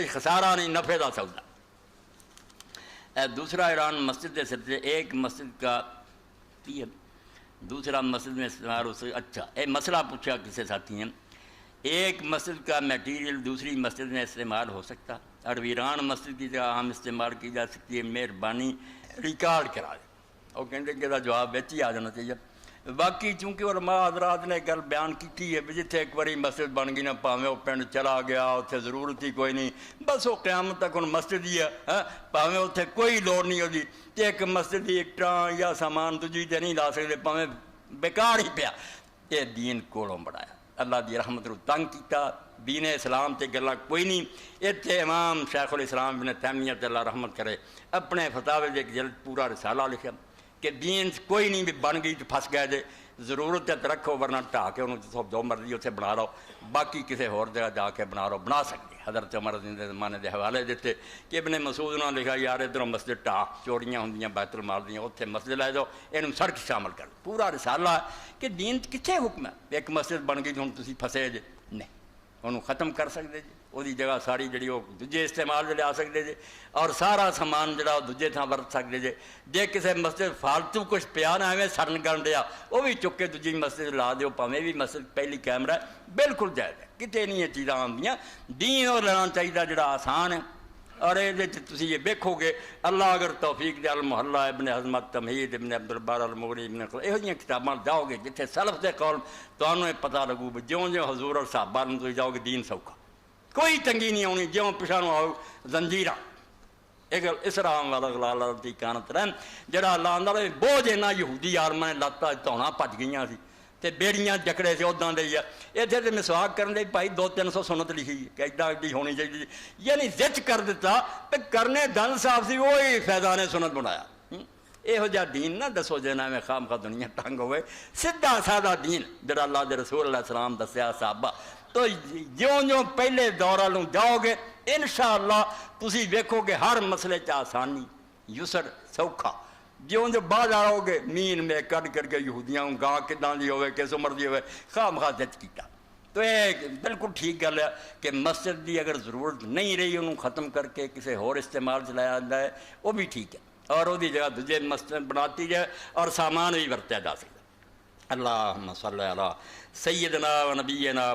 خسارہ نہیں، نفع دا سودا۔ دوسرا ایران مسجد کے سلسلے ایک مسجد کا دوسرا مسجد میں استعمال ہو سکتا۔ اچھا مسئلہ پوچھا کسی ساتھی ہیں، ایک مسجد کا میٹیریل دوسری مسجد میں استعمال ہو سکتا اور ویران مسجد کی جگہ عام استعمال کی جا سکتی ہے، مہربانی ریکارڈ کرا دیں۔ اور کہنے کہ جواب بچ ہی آ جانا چاہیے۔ باقی چونکہ علماء حضرات نے گل بیان کی ہے جتنے ایک باری مسجد بن گئی نا، پاویں وہ پنڈ چلا گیا اتنے ضرورت ہی کوئی نہیں، بس وہ قیامت تک ہوں مسجد ہی ہے، پاویں اتنے کوئی لوڑ نہیں ہوتی، تو ایک مسجد ہی اکٹاں یا سامان دوجی تے نہیں لا سکتے، پاویں بیکار ہی پیا۔ یہ دین کولوں بڑھایا، اللہ دی رحمت رو تنگ کیتا، دین اسلام تے گلا کوئی نہیں۔ اتنے امام شیخ الاسلام ابن تیمیہ اللہ رحمت کرے اپنے فتاوے دے ایک جلد پورا رسالہ لکھا کہ دین کوئی نہیں بھی بن گئی تو پھنس گئے جے، ضرورت ہے تو رکھو ورنہ ٹھا کے انہوں جو مرضی اسے بنا لو، باقی کسی اور جگہ جا کے بنا لو، بنا سکتے۔ حضرت عمر رضی اللہ عنہ زمانے دے حوالے دیتے کہ ابن مسعود نے لکھا یار ادھروں مسجد ٹھا، چوریاں ہوندیاں بیت المال دیاں، اتنے مسجد لے جاؤ، انہوں سڑک شامل کر۔ پورا رسالہ ہے کہ دین کتنے حکم ہے، ایک مسجد بن گئی تو ہوں تسی پھسے جے نہیں، انہوں ختم کر سکتے جی، وہ جگہ ساری جڑی وہ دوجے استعمال لے آ سکتے جی، اور سارا سامان جڑا وہ دوجے تھاں ورت سکتے جی۔ جے کسی مسجد فالتو کچھ پیا نہ ایویں سڑن گن دیا، وہ بھی چک کے دوجی مسجد لا دیو، پاویں بھی مسجد پہلی کیمرہ ہے، بالکل جائز ہے، کتے نہیں یہ چیزاں آندیاں۔ دین اور لینا چاہیے جڑا آسان ہے، اور یہ تسی یہ دیکھو گے اللہ اگر توفیق دے المحلہ ابن حزمت تمہید ابن عبد البر المغنی ابن یہ جی کتاباں جاؤ گے جتنے سلف دے قول تمہیں پتہ لگو بھی جوں جوں حضور اور صحابہ نوں تسی جاؤ گے دین سوکھا، کوئی تنگی نہیں آنی، جوں پچھانوں آؤ زنجیرہ اسرام والا غلالتی کانت رحم جڑا اللہ اندر بوجھ اینا یہودی عالماں نے لاتا تونا پج گئیاں سی تے بیڑیاں جکڑے سے اداں دے اتنے تے مسواک کرن دے بھائی 200-300 سنت لکھی کہ ایڈا ایڈی ہونی چاہیے، یعنی زچ کر دیتا تے کرنے دن صاحب سی وہی فیضان سنت بنایا۔ یہو جہا دین نہ دسو جنا میں خام خواہ دنیا تنگ ہوئے، سیدھا سادہ دین جڑا اللہ دے رسول علیہ السلام دسیا صحابہ۔ تو جوں جوں پہلے دورہ لوں جاؤ گے انشاءاللہ تسی دیکھو گے ہر مسئلے چ آسانی، یسر، سوکھا۔ جوں جو بعد آؤ گے مین میں کٹ کر کے یہودیاں گاں کداں دی ہوئے کس عمر دی ہوئے خام خواہ جچ کیتا۔ تو یہ بالکل ٹھیک گل ہے کہ مسجد دی اگر ضرورت نہیں رہی انہوں ختم کر کے کسی اور استعمال چلایا جاتا ہے وہ بھی ٹھیک ہے، اور وہ جگہ دوجے مسجد بناتی جائے اور سامان بھی ورتیا جا سکتا۔ اللہم صلی علی سیدنا و نبینا